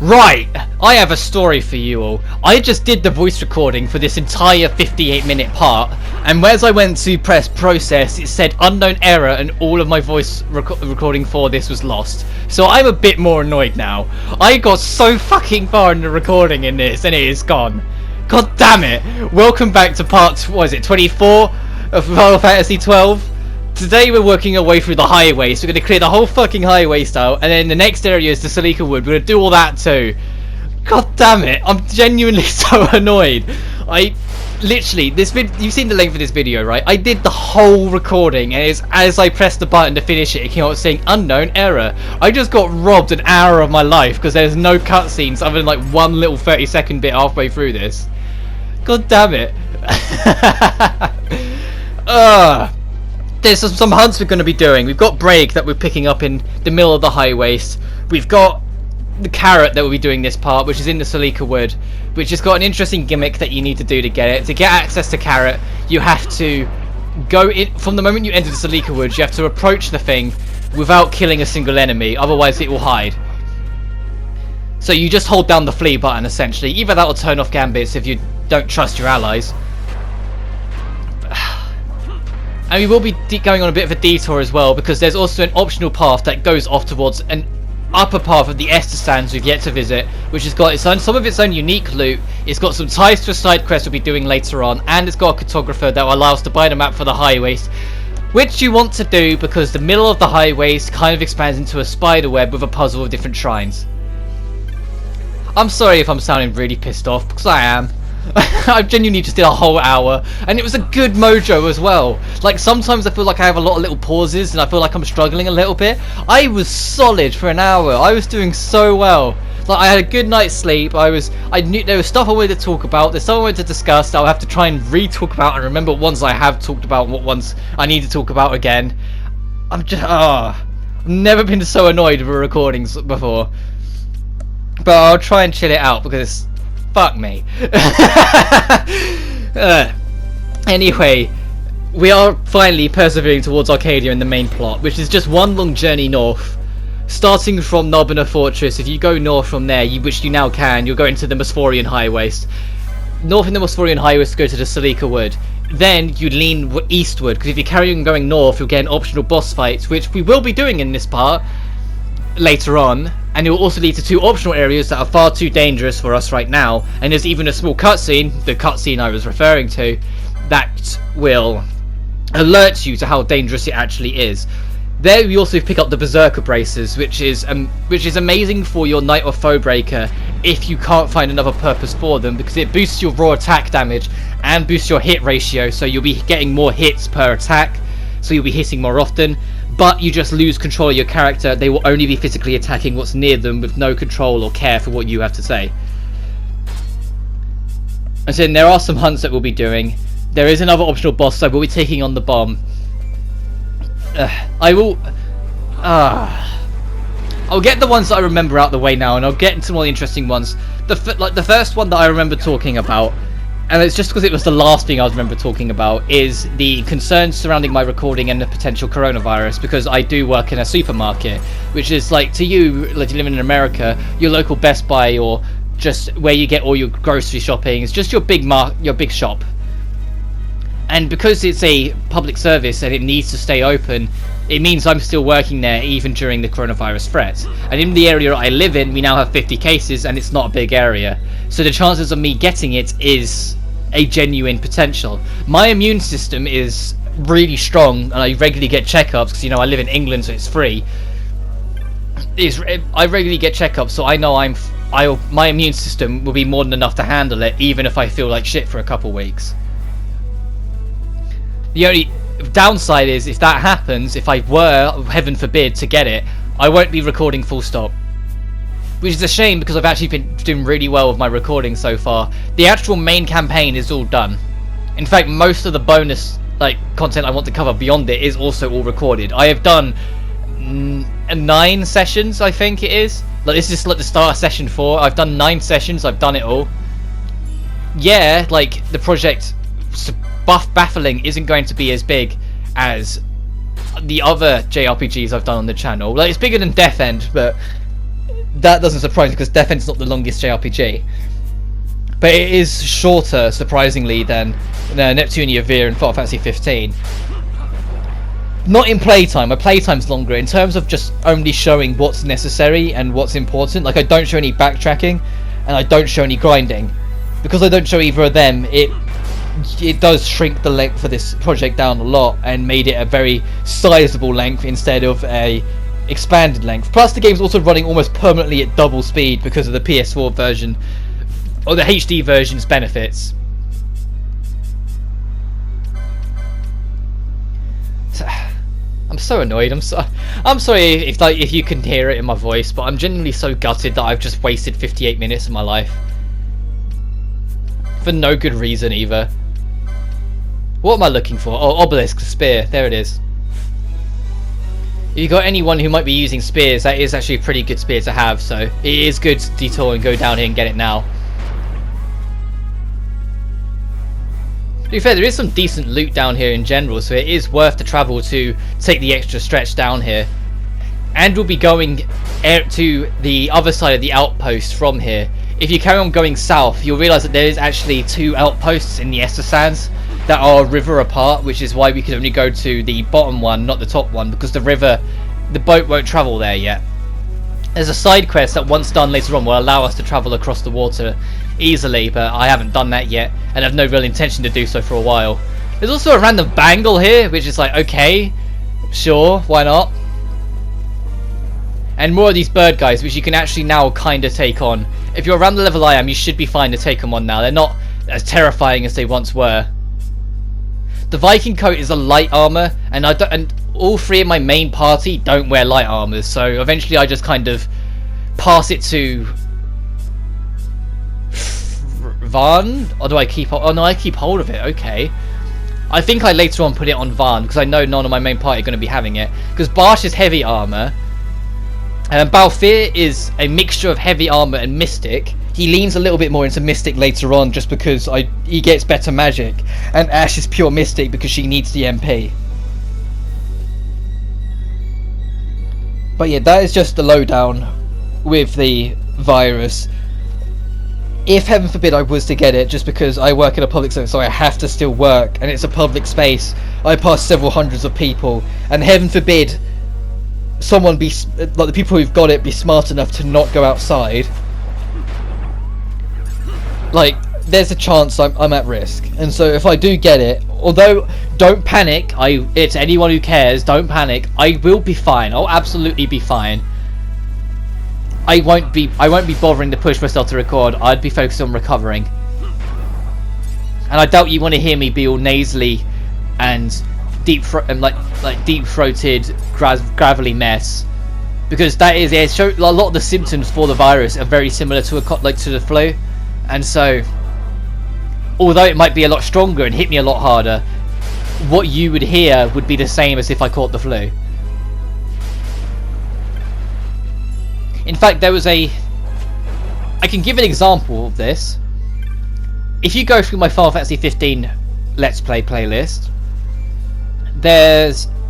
Right, I have a story for you all. I just did the voice recording for this entire 58-minute part, and as I went to press process, it said unknown error, and all of my voice recording for this was lost. So I'm a bit more annoyed now. I got so fucking far in the recording in this, and it is gone. God damn it! Welcome back to part, what is it, 24 of Final Fantasy XII? Today we're working our way through the highway, so we're going to clear the whole fucking highway style, and then the next area is the Salika Wood. We're going to do all that too. God damn it, I'm genuinely so annoyed. Literally, you've seen the length of this video, right? I did the whole recording, and as I pressed the button to finish it, it came out saying unknown error. I just got robbed an hour of my life because there's no cutscenes other than like one little 30-second bit halfway through this. God damn it. There's some hunts we're going to be doing. We've got Break that we're picking up in the middle of the high waste. We've got the Carrot that we'll be doing this part, which is in the Salika Wood, which has got an interesting gimmick that you need to do to get it. To get access to Carrot, you have to go in from the moment you enter the Salika Wood. You have to approach the thing without killing a single enemy, otherwise it will hide. So you just hold down the flee button essentially. Either that or turn off gambits if you don't trust your allies. And we will be going on a bit of a detour as well, because there's also an optional path that goes off towards an upper path of the Estus Sands we've yet to visit, which has got some of its own unique loot. It's got some ties to a side quest we'll be doing later on, and it's got a cartographer that will allow us to buy the map for the high waste, which you want to do because the middle of the high waste kind of expands into a spider web with a puzzle of different shrines. I'm sorry if I'm sounding really pissed off, because I am. I genuinely just did a whole hour, and it was a good mojo as well. Like, sometimes I feel like I have a lot of little pauses and I feel like I'm struggling a little bit. I was solid for an hour. I was doing so well. Like, I had a good night's sleep. I knew there was stuff I wanted to talk about. There's stuff I wanted to discuss that I'll have to try and re-talk about and remember what ones I have talked about and what ones I need to talk about again. I'm just I've never been so annoyed with recordings before. But I'll try and chill it out because fuck me. Anyway, we are finally persevering towards Arcadia in the main plot, which is just one long journey north. Starting from Nobina Fortress, if you go north from there, which you now can, you'll go into the Mosphorian High Waste. North in the Mosphorian High Waste, go to the Salika Wood. Then you lean eastward, because if you carry on going north, you'll get an optional boss fight, which we will be doing in this part later on. And it will also lead to two optional areas that are far too dangerous for us right now. And there's even a small cutscene, the cutscene I was referring to, that will alert you to how dangerous it actually is. There we also pick up the Berserker Braces, which is amazing for your Knight or Foe Breaker if you can't find another purpose for them, because it boosts your raw attack damage and boosts your hit ratio, so you'll be getting more hits per attack, so you'll be hitting more often. But you just lose control of your character. They will only be physically attacking what's near them with no control or care for what you have to say. And so there are some hunts that we'll be doing. There is another optional boss, so we'll be taking on the bomb. I'll get the ones that I remember out the way now, and I'll get into more interesting ones. The first one that I remember talking about, and it's just because it was the last thing I remember talking about, is the concerns surrounding my recording and the potential coronavirus, because I do work in a supermarket, which is like, to you, like you live in America, your local Best Buy or just where you get all your grocery shopping is just your big shop. And because it's a public service and it needs to stay open, it means I'm still working there even during the coronavirus threat. And in the area I live in, we now have 50 cases and it's not a big area. So the chances of me getting it is a genuine potential. My immune system is really strong, and I regularly get checkups because, you know, I live in England, so it's free. I regularly get checkups, so I know my immune system will be more than enough to handle it, even if I feel like shit for a couple weeks. The only downside is, if that happens, if I were, heaven forbid, to get it, I won't be recording full stop. Which is a shame, because I've actually been doing really well with my recording so far. The actual main campaign is all done. In fact, most of the bonus content I want to cover beyond it is also all recorded. I have done 9 sessions, I think it is. Like, this is like the start of session 4. I've done 9 sessions, I've done it all. Yeah, like, the project Baffling isn't going to be as big as the other JRPGs I've done on the channel. Like, it's bigger than Death End, but that doesn't surprise me because Defense is not the longest JRPG. But it is shorter, surprisingly, than Neptunia Veer and Final Fantasy 15. Not in playtime. My playtime's longer in terms of just only showing what's necessary and what's important. Like, I don't show any backtracking, and I don't show any grinding. Because I don't show either of them, it does shrink the length of this project down a lot and made it a very sizable length instead of a expanded length. Plus, the game's also running almost permanently at double speed because of the PS4 version, or the HD version's benefits. I'm so annoyed. I'm sorry if you can hear it in my voice, but I'm genuinely so gutted that I've just wasted 58 minutes of my life for no good reason either. What am I looking for? Oh, obelisk spear. There it is. If you got anyone who might be using spears, that is actually a pretty good spear to have. So it is good to detour and go down here and get it now. To be fair, there is some decent loot down here in general, so it is worth the travel to take the extra stretch down here. And we'll be going to the other side of the outpost from here. If you carry on going south, you'll realise that there is actually 2 outposts in the Esser Sands that are a river apart, which is why we can only go to the bottom one, not the top one, because the boat won't travel there yet. There's a side quest that once done later on will allow us to travel across the water easily, but I haven't done that yet and have no real intention to do so for a while. There's also a random bangle here, which is like, okay, sure, why not? And more of these bird guys, which you can actually now kind of take on. If you're around the level I am, you should be fine to take them on now. They're not as terrifying as they once were. The Viking coat is a light armor, and all 3 of my main party don't wear light armors, so eventually I just kind of pass it to Varn, or do I keep? Oh no, I keep hold of it. Okay, I think I later on put it on Varn because I know none of my main party are going to be having it. Because Barsh is heavy armor, and Balfir is a mixture of heavy armor and mystic. He leans a little bit more into mystic later on, just because he gets better magic, and Ash is pure mystic because she needs the MP. But yeah, that is just the lowdown with the virus. If, heaven forbid, I was to get it, just because I work in a public service, so I have to still work, and it's a public space, I pass several hundreds of people, and heaven forbid, someone like the people who've got it be smart enough to not go outside, like, there's a chance I'm at risk. And so if I do get it, although, don't panic, it's anyone who cares, don't panic, I will be fine, I'll absolutely be fine. I won't be bothering to push myself to record. I'd be focused on recovering. And I doubt you want to hear me be all nasally and deep-throated, gravelly mess, because that is a lot of the symptoms for the virus are very similar to to the flu, and so although it might be a lot stronger and hit me a lot harder, what you would hear would be the same as if I caught the flu. In fact, I can give an example of this. If you go through my Final Fantasy 15 Let's Play playlist,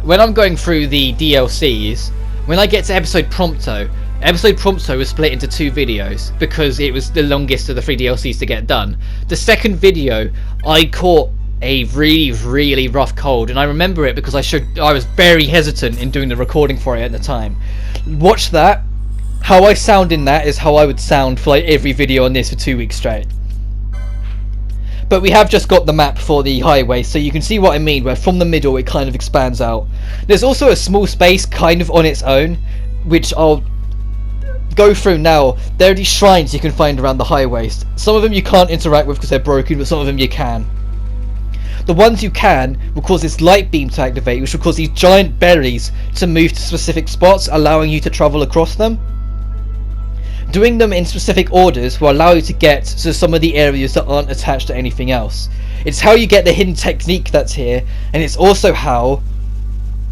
when I'm going through the DLCs, when I get to episode Prompto was split into 2 videos because it was the longest of the 3 DLCs to get done. The second video, I caught a really, really rough cold, and I remember it because I was very hesitant in doing the recording for it at the time. Watch that. How I sound in that is how I would sound for like every video on this for 2 weeks straight. But we have just got the map for the highway, so you can see what I mean, where from the middle it kind of expands out. There's also a small space kind of on its own, which I'll go through now. There are these shrines you can find around the highways. Some of them you can't interact with because they're broken, but some of them you can. The ones you can will cause this light beam to activate, which will cause these giant berries to move to specific spots, allowing you to travel across them. Doing them in specific orders will allow you to get to some of the areas that aren't attached to anything else. It's how you get the hidden technique that's here, and it's also how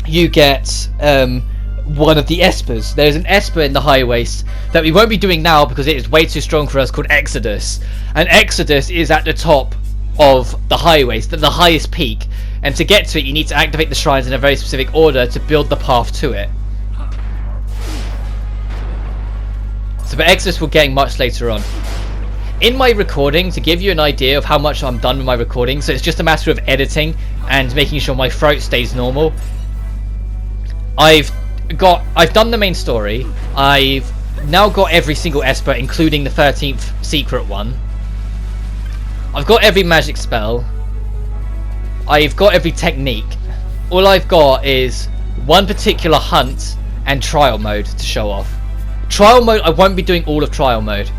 you get one of the espers. There's an esper in the high waste that we won't be doing now because it is way too strong for us, called Exodus. And Exodus is at the top of the high waste, the highest peak, and to get to it you need to activate the shrines in a very specific order to build the path to it. So but Exodus we're getting much later on. In my recording, to give you an idea of how much I'm done with my recording, so it's just a matter of editing and making sure my throat stays normal. I've done the main story. I've now got every single Esper, including the 13th secret one. I've got every magic spell. I've got every technique. All I've got is one particular hunt and trial mode to show off. Trial mode, I won't be doing all of trial mode.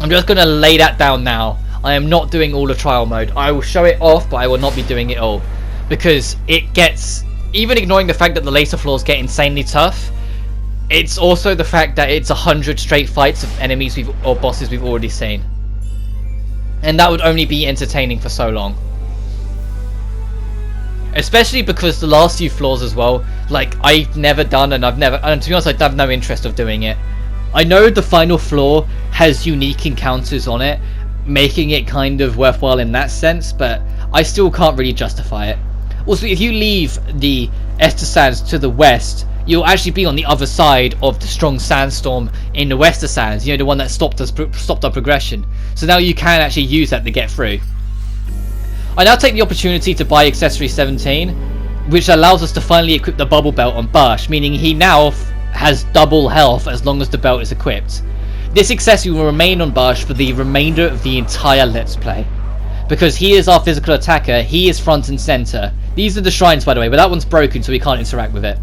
I'm just going to lay that down now. I am not doing all of trial mode. I will show it off, but I will not be doing it all. Because it gets, even ignoring the fact that the later floors get insanely tough, it's also the fact that it's 100 straight fights of enemies or bosses we've already seen. And that would only be entertaining for so long. Especially because the last few floors as well, like, I've never done and to be honest, I have no interest of doing it. I know the final floor has unique encounters on it, making it kind of worthwhile in that sense, but I still can't really justify it. Also, if you leave the Ester Sands to the west, you'll actually be on the other side of the strong sandstorm in the Wester Sands, you know, the one that stopped our progression. So now you can actually use that to get through. I now take the opportunity to buy Accessory 17, which allows us to finally equip the bubble belt on Bash, meaning he now has double health as long as the belt is equipped. This accessory will remain on Bash for the remainder of the entire Let's Play. Because he is our physical attacker, he is front and center. These are the shrines, by the way, but that one's broken so we can't interact with it.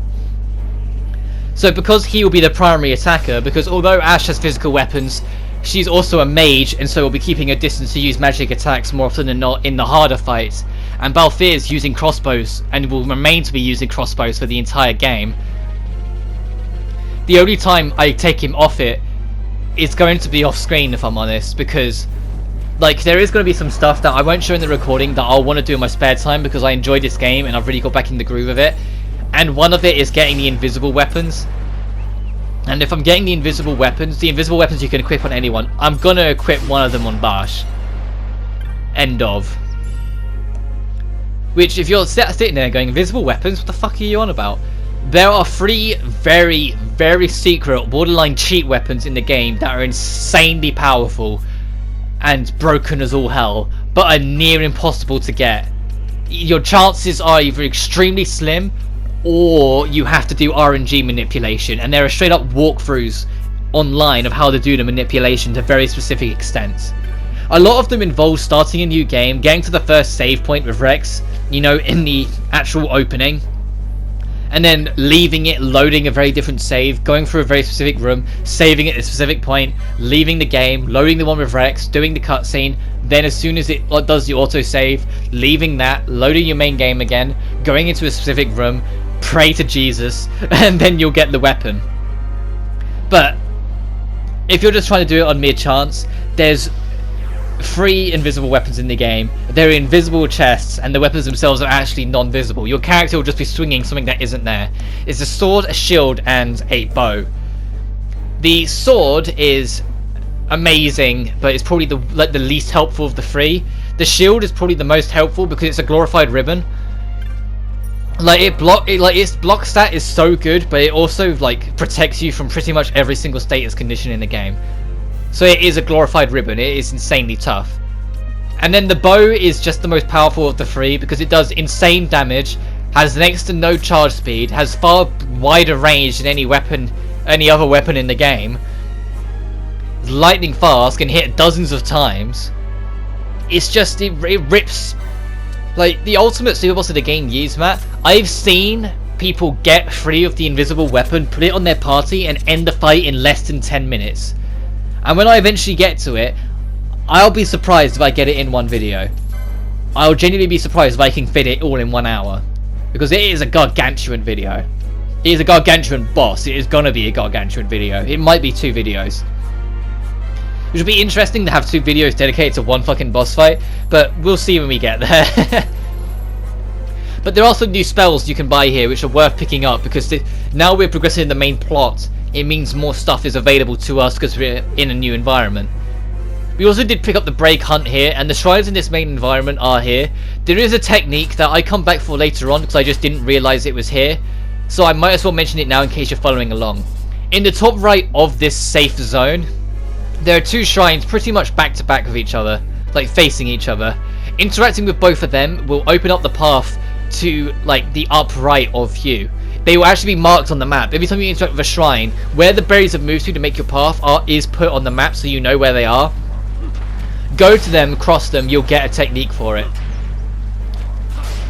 So because he will be the primary attacker, because although Ash has physical weapons, she's also a mage, and so will be keeping a distance to use magic attacks more often than not in the harder fights. And Balthier is using crossbows, and will remain to be using crossbows for the entire game. The only time I take him off it is going to be off screen, if I'm honest, because like there is going to be some stuff that I won't show in the recording that I'll want to do in my spare time because I enjoy this game and I've really got back in the groove of it. And one of it is getting the invisible weapons. And if I'm getting the invisible weapons you can equip on anyone. I'm going to equip one of them on Bash. End of. Which, if you're sitting there going, invisible weapons? What the fuck are you on about? There are 3 very, very secret, borderline cheat weapons in the game that are insanely powerful and broken as all hell, but are near impossible to get. Your chances are either extremely slim, or you have to do RNG manipulation, and there are straight up walkthroughs online of how to do the manipulation to very specific extents. A lot of them involve starting a new game, getting to the first save point with Rex, you know, in the actual opening, and then leaving it, loading a very different save, going through a very specific room, saving at a specific point, leaving the game, loading the one with Rex, doing the cutscene, then as soon as it does the autosave, leaving that, loading your main game again, going into a specific room, pray to Jesus, and then you'll get the weapon. But if you're just trying to do it on mere chance, there's 3 invisible weapons in the game. They're invisible chests, and the weapons themselves are actually non-visible. Your character will just be swinging something that isn't there. It's a sword, a shield, and a bow. The sword is amazing, but it's probably the least helpful of the 3. The shield is probably the most helpful because it's a glorified ribbon. Like its block stat is so good, but it also like protects you from pretty much every single status condition in the game. So it is a glorified ribbon. It is insanely tough. And then the bow is just the most powerful of the 3 because it does insane damage, has next to no charge speed, has far wider range than any other weapon in the game. It's lightning fast, can hit dozens of times. It's just it rips. Like the ultimate super boss of the game, Yzmat. I've seen people get free of the invisible weapon, put it on their party, and end the fight in less than 10 minutes. And when I eventually get to it, I'll be surprised if I get it in one video. I'll genuinely be surprised if I can fit it all in 1 hour. Because it is a gargantuan video. It is a gargantuan boss. It is gonna be a gargantuan video. It might be 2 videos. Which would be interesting to have 2 videos dedicated to one fucking boss fight, but we'll see when we get there. But there are some new spells you can buy here which are worth picking up because now we're progressing in the main plot. It means more stuff is available to us because we're in a new environment. We also did pick up the Break Hunt here, and the shrines in this main environment are here. There is a technique that I come back for later on because I just didn't realise it was here, so I might as well mention it now in case you're following along. In the top right of this safe zone, there are 2 shrines pretty much back to back with each other, like facing each other. Interacting with both of them will open up the path to like the upright of you. They will actually be marked on the map. Every time you interact with a shrine, where the berries have moved to make your path is put on the map so you know where they are. Go to them, cross them, you'll get a technique for it.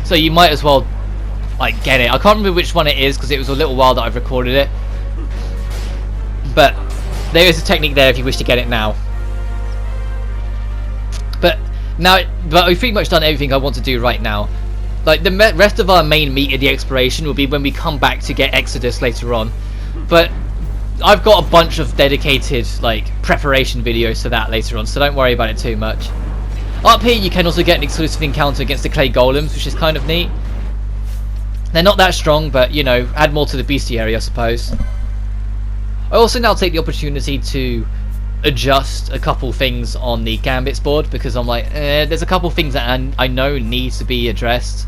So you might as well like get it. I can't remember which one it is because it was a little while that I've recorded it. But there is a technique there if you wish to get it now. But we've pretty much done everything I want to do right now. Like the rest of our main meat of the exploration will be when we come back to get Exodus later on. But I've got a bunch of dedicated like preparation videos for that later on, so don't worry about it too much. Up here you can also get an exclusive encounter against the clay golems, which is kind of neat. They're not that strong, but you know, add more to the bestiary I suppose. I also now take the opportunity to adjust a couple things on the Gambits board because I'm like, there's a couple things that I know needs to be addressed.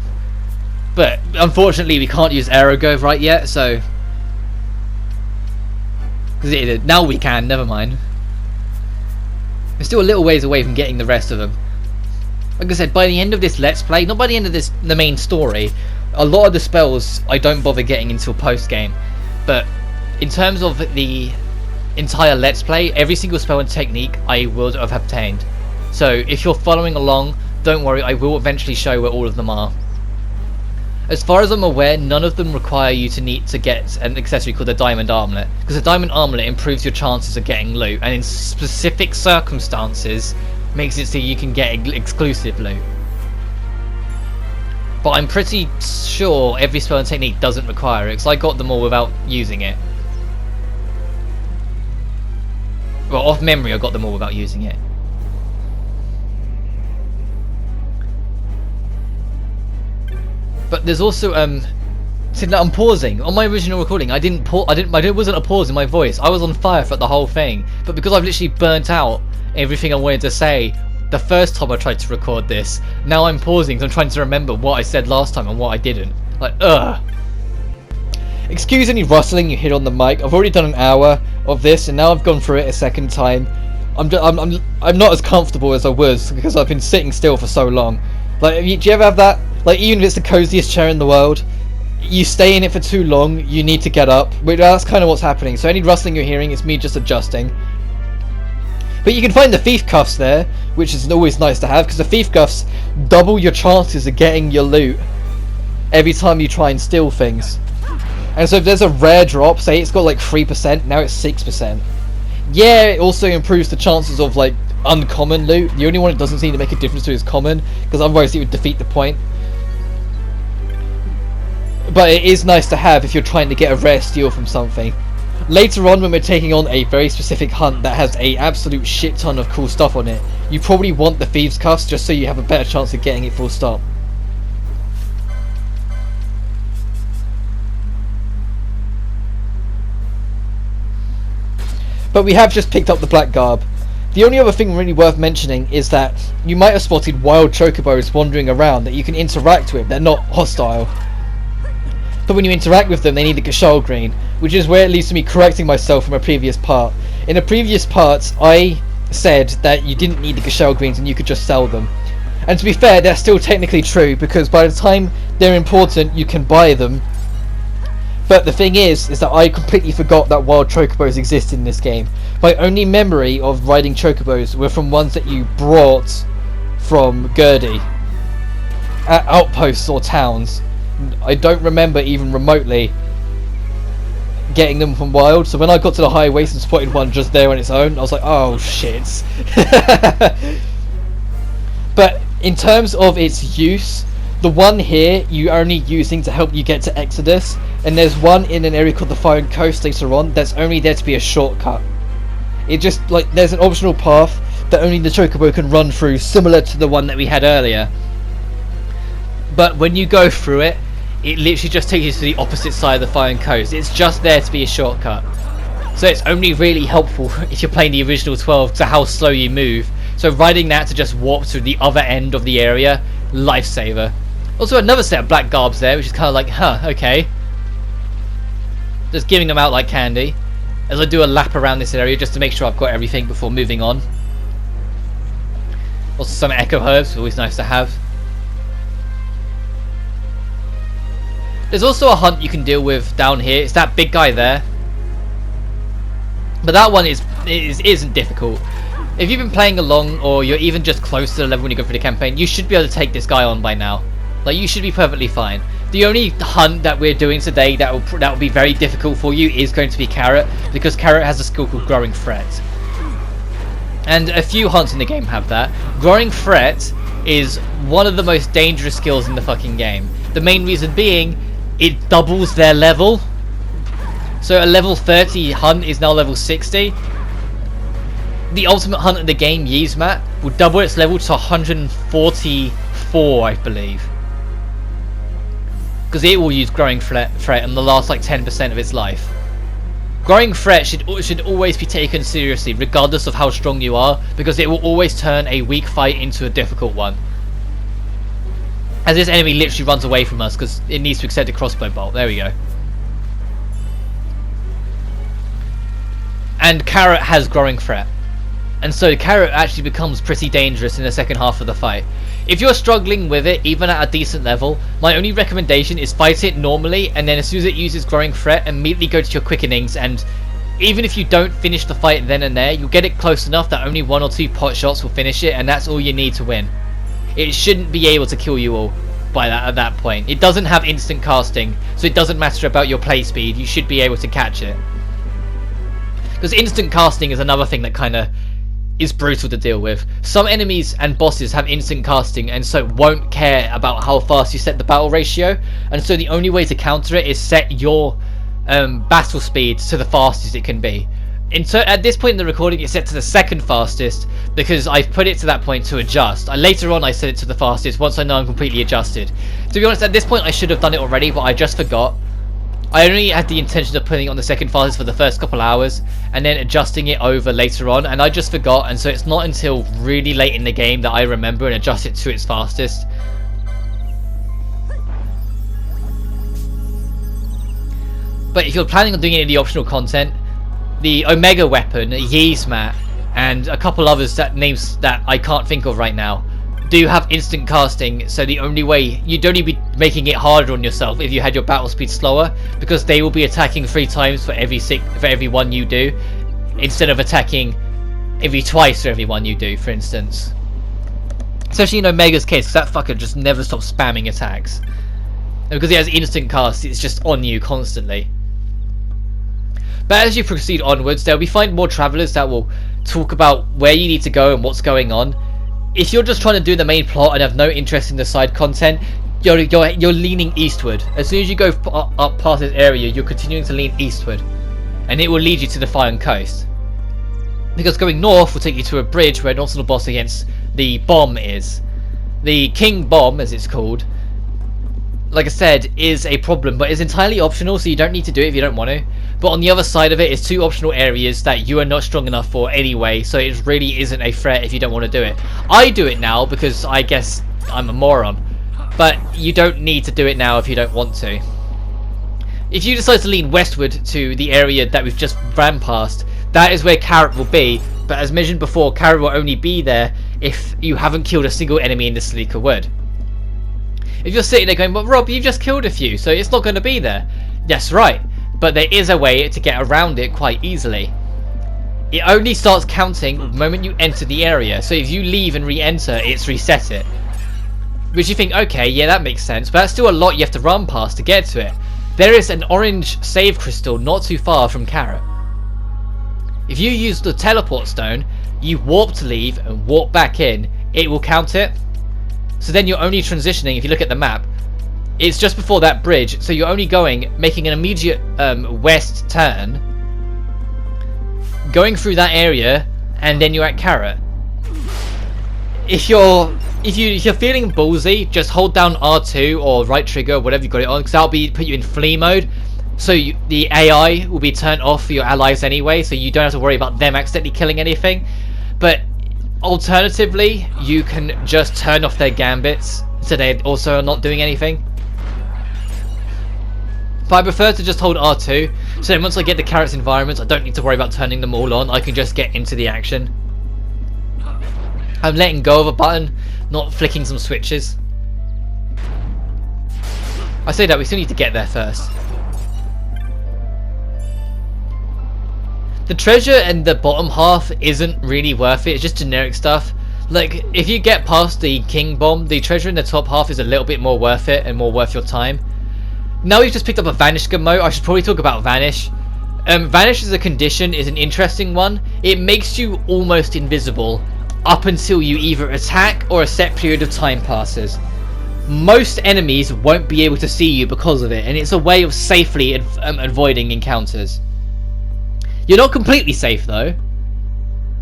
But unfortunately we can't use Aerogove right yet, so... now we can, never mind. We're still a little ways away from getting the rest of them. Like I said, by the end of this Let's Play, not by the end of the main story, a lot of the spells I don't bother getting until post-game. But in terms of the entire Let's Play, every single spell and technique I will have obtained. So if you're following along, don't worry, I will eventually show where all of them are. As far as I'm aware, none of them require you to need to get an accessory called a Diamond Armlet, because a Diamond Armlet improves your chances of getting loot, and in specific circumstances makes it so you can get exclusive loot. But I'm pretty sure every spell and technique doesn't require it, because I got them all without using it. Well, off memory I got them all without using it. But there's also see, I'm pausing on my original recording. I wasn't a pause in my voice. I was on fire for the whole thing. But because I've literally burnt out everything I wanted to say the first time I tried to record this, now I'm pausing because I'm trying to remember what I said last time and what I didn't. Like, ugh. Excuse any rustling you hear on the mic. I've already done an hour of this and now I've gone through it a second time. I'm not as comfortable as I was because I've been sitting still for so long. Like, do you ever have that? Like, even if it's the coziest chair in the world, you stay in it for too long, you need to get up. Which, that's kind of what's happening. So any rustling you're hearing is me just adjusting. But you can find the thief cuffs there, which is always nice to have, because the thief cuffs double your chances of getting your loot every time you try and steal things. And so if there's a rare drop, say it's got like 3%, now it's 6%. Yeah, it also improves the chances of like uncommon loot. The only one it doesn't seem to make a difference to is common, because otherwise it would defeat the point. But it is nice to have if you're trying to get a rare steal from something. Later on, when we're taking on a very specific hunt that has a absolute shit ton of cool stuff on it, you probably want the thieves cuffs just so you have a better chance of getting it full stop. But we have just picked up the black garb. The only other thing really worth mentioning is that you might have spotted wild chocobos wandering around that you can interact with. They're not hostile. But when you interact with them, they need the Gashal green, which is where it leads to me correcting myself from a previous part. In a previous part, I said that you didn't need the Gashal greens and you could just sell them. And to be fair, that's still technically true, because by the time they're important, you can buy them. But the thing is that I completely forgot that wild chocobos exist in this game. My only memory of riding chocobos were from ones that you brought from Gurdy at outposts or towns. I don't remember even remotely getting them from wild, so when I got to the highways and spotted one just there on its own, I was like, oh shit. But in terms of its use, the one here you're only using to help you get to Exodus, and there's one in an area called the Foreign Coast later on that's only there to be a shortcut. It just, like, there's an optional path that only the chocobo can run through, similar to the one that we had earlier. But when you go through it, it literally just takes you to the opposite side of the Foreign Coast. It's just there to be a shortcut. So it's only really helpful if you're playing the original 12 to how slow you move. So riding that to just warp to the other end of the area, lifesaver. Also another set of black garbs there, which is kind of like, huh, okay. Just giving them out like candy. as I do a lap around this area just to make sure I've got everything before moving on. Also some echo herbs, always nice to have. There's also a hunt you can deal with down here. It's that big guy there. But that one isn't difficult. If you've been playing along, or you're even just close to the level when you go through the campaign, you should be able to take this guy on by now. Like, you should be perfectly fine. The only hunt that we're doing today that will be very difficult for you is going to be Carrot, because Carrot has a skill called Growing Threat. And a few hunts in the game have that. Growing Threat is one of the most dangerous skills in the fucking game. The main reason being, it doubles their level. So a level 30 hunt is now level 60. The ultimate hunt in the game, Yzmat, will double its level to 144, I believe. Because it will use Growing Threat in the last like 10% of its life. Growing Threat should always be taken seriously, regardless of how strong you are, because it will always turn a weak fight into a difficult one. As this enemy literally runs away from us because it needs to accept a crossbow bolt. There we go. And Carrot has Growing Threat. And so Carrot actually becomes pretty dangerous in the second half of the fight. If you're struggling with it, even at a decent level, my only recommendation is fight it normally, and then as soon as it uses Growing Threat, immediately go to your quickenings, and even if you don't finish the fight then and there, you'll get it close enough that only 1 or 2 pot shots will finish it, and that's all you need to win. It shouldn't be able to kill you all by at that point. It doesn't have instant casting, so it doesn't matter about your play speed, you should be able to catch it. Because instant casting is another thing that kind of is brutal to deal with. Some enemies and bosses have instant casting and so won't care about how fast you set the battle ratio, and so the only way to counter it is set your battle speed to the fastest it can be. And so at this point in the recording it's set to the second fastest because I've put it to that point to adjust. Later on I set it to the fastest once I know I'm completely adjusted. To be honest, at this point I should have done it already, but I just forgot. I only had the intention of putting it on the second fastest for the first couple hours and then adjusting it over later on, and I just forgot, and so it's not until really late in the game that I remember and adjust it to its fastest. But if you're planning on doing any of the optional content, the Omega weapon, Yzmat, and a couple others names that I can't think of right now, do have instant casting, so the only way you'd only be making it harder on yourself if you had your battle speed slower, because they will be attacking 3 times for every one you do, instead of attacking every twice for every one you do, for instance. Especially in Omega's case, because that fucker just never stops spamming attacks. And because he has instant cast, it's just on you constantly. But as you proceed onwards, there'll be more travellers that will talk about where you need to go and what's going on. If you're just trying to do the main plot and have no interest in the side content, you're leaning eastward. As soon as you go up past this area, you're continuing to lean eastward, and it will lead you to the Fire Coast. Because going north will take you to a bridge where an optional boss against the bomb is. The King Bomb, as it's called, like I said, is a problem, but it's entirely optional, so you don't need to do it if you don't want to. But on the other side of it is 2 optional areas that you are not strong enough for anyway, so it really isn't a threat if you don't want to do it. I do it now because I guess I'm a moron, but you don't need to do it now if you don't want to. If you decide to lean westward to the area that we've just ran past, that is where Carrot will be, but as mentioned before, Carrot will only be there if you haven't killed a single enemy in the Sleeker Wood. If you're sitting there going, but Rob, you just killed a few, so it's not going to be there. That's right, but there is a way to get around it quite easily. It only starts counting the moment you enter the area, so if you leave and re-enter, it's reset it. Which you think, okay, yeah, that makes sense, but that's still a lot you have to run past to get to it. There is an orange save crystal not too far from Carrot. If you use the teleport stone, you warp to leave and warp back in, it will count it. So then you're only transitioning, if you look at the map, it's just before that bridge, so you're only making an immediate west turn, going through that area, and then you're at Carrot. If you're feeling ballsy, just hold down R2 or right trigger, whatever you got it on, because that'll put you in flee mode. So the AI will be turned off for your allies anyway, so you don't have to worry about them accidentally killing anything. But alternatively, you can just turn off their gambits, so they also are not doing anything. But I prefer to just hold R2, so then once I get the carrot's environments, I don't need to worry about turning them all on. I can just get into the action. I'm letting go of a button, not flicking some switches. I say that, we still need to get there first. The treasure in the bottom half isn't really worth it, it's just generic stuff. Like, if you get past the king bomb, the treasure in the top half is a little bit more worth it and more worth your time. Now we've just picked up a Vanish Gamo, I should probably talk about Vanish. Vanish as a condition is an interesting one. It makes you almost invisible up until you either attack or a set period of time passes. Most enemies won't be able to see you because of it, and it's a way of safely avoiding encounters. You're not completely safe though,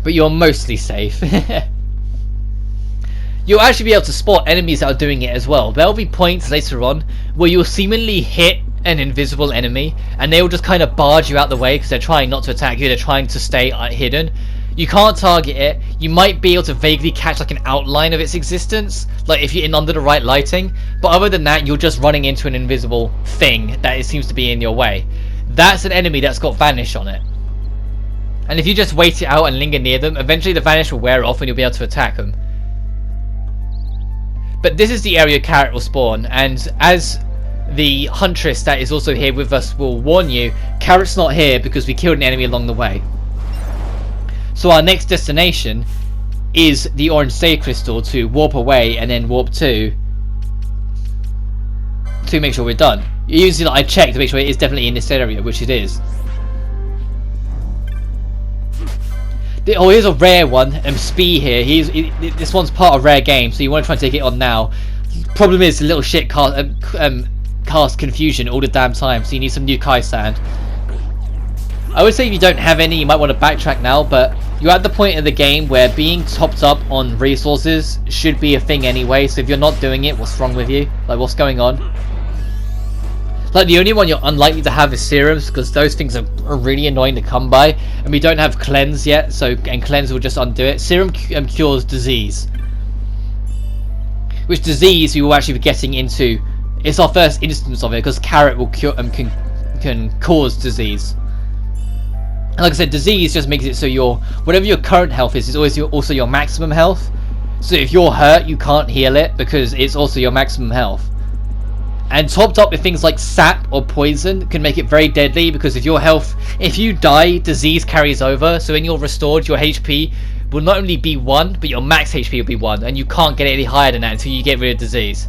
but you're mostly safe. You'll actually be able to spot enemies that are doing it as well. There'll be points later on where you'll seemingly hit an invisible enemy and they will just kind of barge you out the way because they're trying not to attack you, they're trying to stay hidden. You can't target it. You might be able to vaguely catch like an outline of its existence, like if you're in under the right lighting, but other than that you're just running into an invisible thing that it seems to be in your way. That's an enemy that's got Vanish on it. And if you just wait it out and linger near them, eventually the Vanish will wear off and you'll be able to attack them. But this is the area Carrot will spawn, and as the Huntress that is also here with us will warn you, Carrot's not here because we killed an enemy along the way. So our next destination is the Orange Save Crystal to warp away and then warp to make sure we're done. Usually I check to make sure it is definitely in this area, which it is. Oh, here's a rare one, Spee here. This one's part of rare game, so you want to try and take it on now. Problem is, the little shit cast confusion all the damn time, so you need some new Kai Sand. I would say if you don't have any, you might want to backtrack now, but you're at the point of the game where being topped up on resources should be a thing anyway, so if you're not doing it, what's wrong with you? Like, what's going on? Like, the only one you're unlikely to have is serums, because those things are really annoying to come by, and we don't have cleanse yet, and cleanse will just undo it. Serum cures disease, which disease we will actually be getting into. It's our first instance of it, because Carrot will cure can cause disease. And like I said, disease just makes it so whatever your current health is always also your maximum health. So if you're hurt, you can't heal it because it's also your maximum health. And topped up with things like sap or poison can make it very deadly, because if you die, disease carries over. So when you're restored, your HP will not only be 1, but your max HP will be 1, and you can't get any higher than that until you get rid of disease,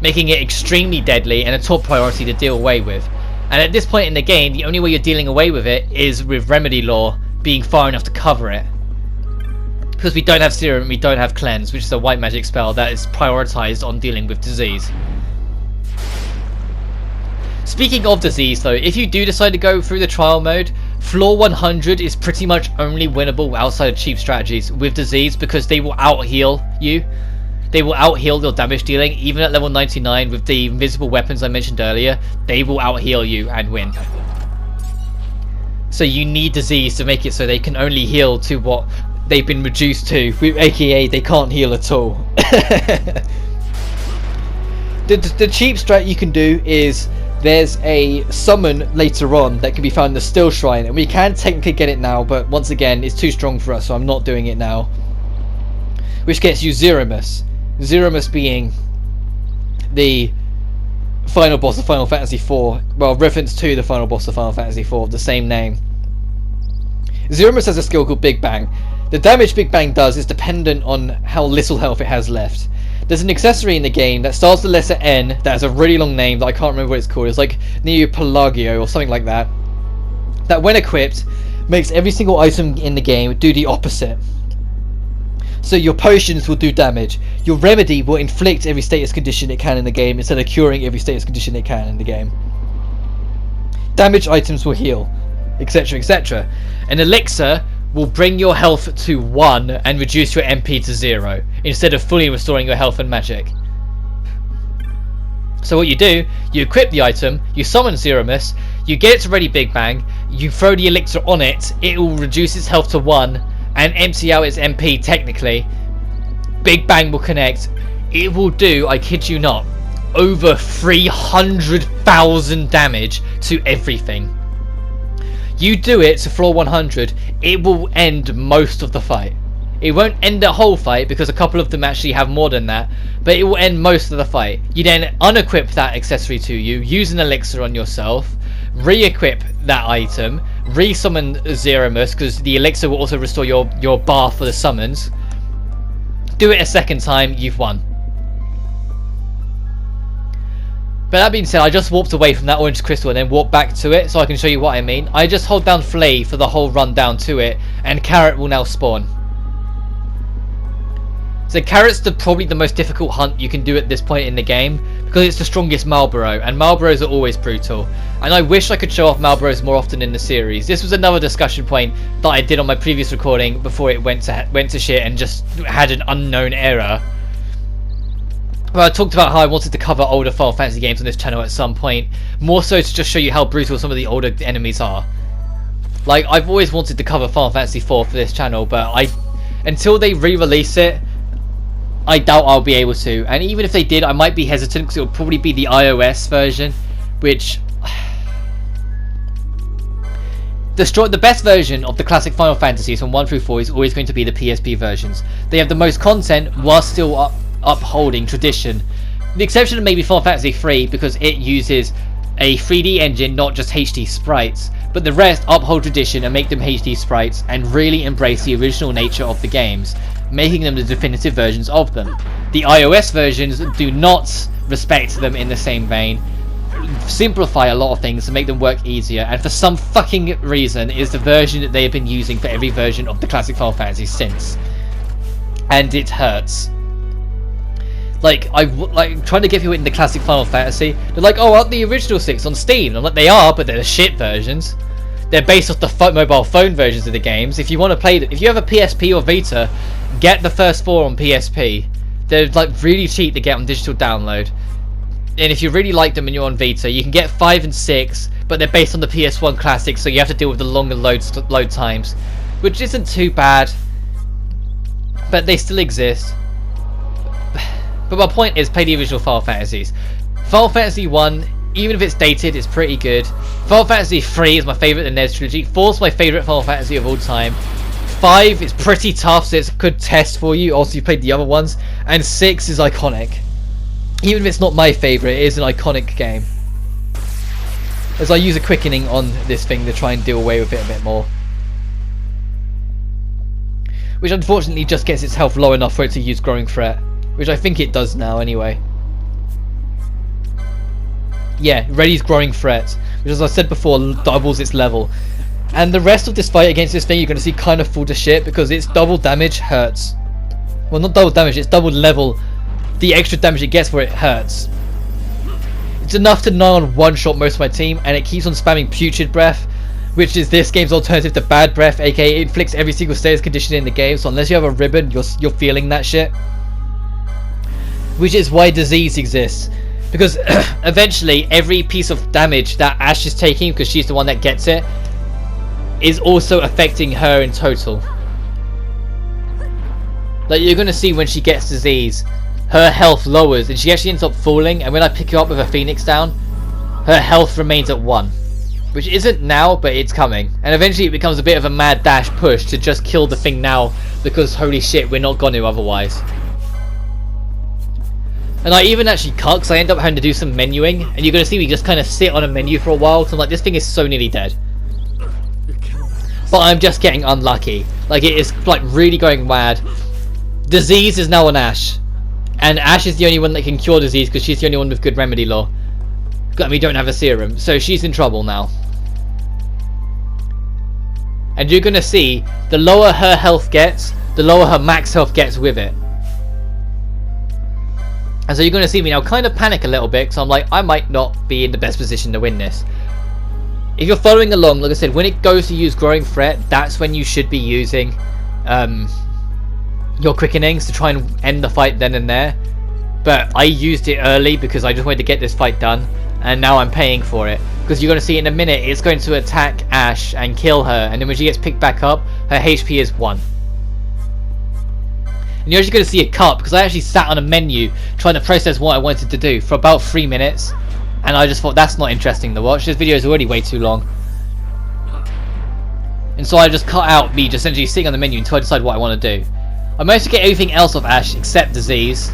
making it extremely deadly and a top priority to deal away with. And at this point in the game, the only way you're dealing away with it is with Remedy Law being far enough to cover it. Because we don't have Serum, we don't have Cleanse, which is a white magic spell that is prioritized on dealing with disease. Speaking of disease though, if you do decide to go through the trial mode, floor 100 is pretty much only winnable outside of cheap strategies with disease, because they will out-heal you. They will out-heal your damage dealing, even at level 99 with the invisible weapons I mentioned earlier. They will out-heal you and win. So you need disease to make it so they can only heal to what they've been reduced to, aka they can't heal at all. The cheap strat you can do is, there's a summon later on that can be found in the Still Shrine, and we can technically get it now, but once again it's too strong for us, so I'm not doing it now. Which gets you Zeromus. Zeromus being the final boss of Final Fantasy IV, well, reference to the final boss of Final Fantasy IV of the same name. Zeromus has a skill called Big Bang. The damage Big Bang does is dependent on how little health it has left. There's an accessory in the game that starts with the letter N that has a really long name that I can't remember what it's called. It's like Neopelagio or something like that. That when equipped makes every single item in the game do the opposite. So your potions will do damage. Your remedy will inflict every status condition it can in the game instead of curing every status condition it can in the game. Damage items will heal, etc, etc. An elixir will bring your health to 1 and reduce your MP to 0 instead of fully restoring your health and magic. So what you do, you equip the item, you summon Zeromus, you get it to ready Big Bang, you throw the elixir on it, it will reduce its health to 1 and empty out its MP technically. Big Bang will connect. It will do, I kid you not, over 300,000 damage to everything. You do it to floor 100, it will end most of the fight. It won't end the whole fight because a couple of them actually have more than that, but it will end most of the fight. You then unequip that accessory to you, use an elixir on yourself, re-equip that item, re-summon Zeromus because the elixir will also restore your bar for the summons. Do it a second time, you've won. But that being said, I just warped away from that orange crystal and then walked back to it so I can show you what I mean. I just hold down Flay for the whole run down to it, and Carrot will now spawn. So Carrot's probably the most difficult hunt you can do at this point in the game because it's the strongest Marlboro, and Marlboros are always brutal. And I wish I could show off Marlboros more often in the series. This was another discussion point that I did on my previous recording before it went to shit and just had an unknown error. Well, I talked about how I wanted to cover older Final Fantasy games on this channel at some point, more so to just show you how brutal some of the older enemies are. Like, I've always wanted to cover Final Fantasy IV for this channel, but until they re-release it, I doubt I'll be able to. And even if they did, I might be hesitant because it will probably be the iOS version, which... The best version of the classic Final Fantasies from 1 through 4 is always going to be the PSP versions. They have the most content while still upholding tradition. The exception of maybe Final Fantasy III because it uses a 3D engine, not just HD sprites, but the rest uphold tradition and make them HD sprites and really embrace the original nature of the games, making them the definitive versions of them. The iOS versions do not respect them in the same vein, simplify a lot of things to make them work easier, and for some fucking reason is the version that they have been using for every version of the classic Final Fantasy since. And it hurts. Like, trying to get people into classic Final Fantasy. They're like, oh, aren't the original 6 on Steam? And I'm like, they are, but they're the shit versions. They're based off the mobile phone versions of the games. If you want to play them, if you have a PSP or Vita, get the first 4 on PSP. They're like really cheap to get on digital download. And if you really like them and you're on Vita, you can get 5 and 6, but they're based on the PS1 classic, so you have to deal with the longer load times, which isn't too bad. But they still exist. But my point is, play the original Final Fantasies. Final Fantasy 1, even if it's dated, is pretty good. Final Fantasy 3 is my favourite in the NES trilogy. 4 is my favourite Final Fantasy of all time. 5 is pretty tough, so it's a good test for you. Also, you played the other ones. And 6 is iconic. Even if it's not my favourite, it is an iconic game. As I use a quickening on this thing to try and deal away with it a bit more. Which unfortunately just gets its health low enough for it to use Growing Threat. Which I think it does now anyway. Yeah, Ready's Growing Threat, which as I said before, doubles its level. And the rest of this fight against this thing you're going to see kind of fall to shit because its double damage hurts. Well, not double damage, it's double level. The extra damage it gets where it hurts. It's enough to nigh on one-shot most of my team, and it keeps on spamming Putrid Breath, which is this game's alternative to Bad Breath, aka it inflicts every single status condition in the game, so unless you have a ribbon, you're feeling that shit. Which is why Disease exists. Because eventually every piece of damage that Ash is taking, because she's the one that gets it, is also affecting her in total. Like, you're going to see when she gets Disease, her health lowers and she actually ends up falling, and when I pick her up with a Phoenix down, her health remains at 1. Which isn't now, but it's coming. And eventually it becomes a bit of a mad dash push to just kill the thing now, because holy shit, we're not going to otherwise. And I even actually cut, because I end up having to do some menuing, and you're going to see me just kind of sit on a menu for a while, because I'm like, this thing is so nearly dead. But I'm just getting unlucky. Like, it is like really going mad. Disease is now on Ash. And Ash is the only one that can cure Disease, because she's the only one with good remedy lore. I mean, we don't have a serum, so she's in trouble now. And you're going to see, the lower her health gets, the lower her max health gets with it. And so you're going to see me now kind of panic a little bit, because I'm like, I might not be in the best position to win this. If you're following along, like I said, when it goes to use Growing Threat, that's when you should be using your quickenings to try and end the fight then and there. But I used it early because I just wanted to get this fight done, and now I'm paying for it. Because you're going to see in a minute, it's going to attack Ash and kill her, and then when she gets picked back up, her HP is 1. And you're actually going to see a cut because I actually sat on a menu trying to process what I wanted to do for about 3 minutes, and I just thought that's not interesting to watch. This video is already way too long. And so I just cut out me just essentially sitting on the menu until I decide what I want to do. I managed to get everything else off Ash except disease.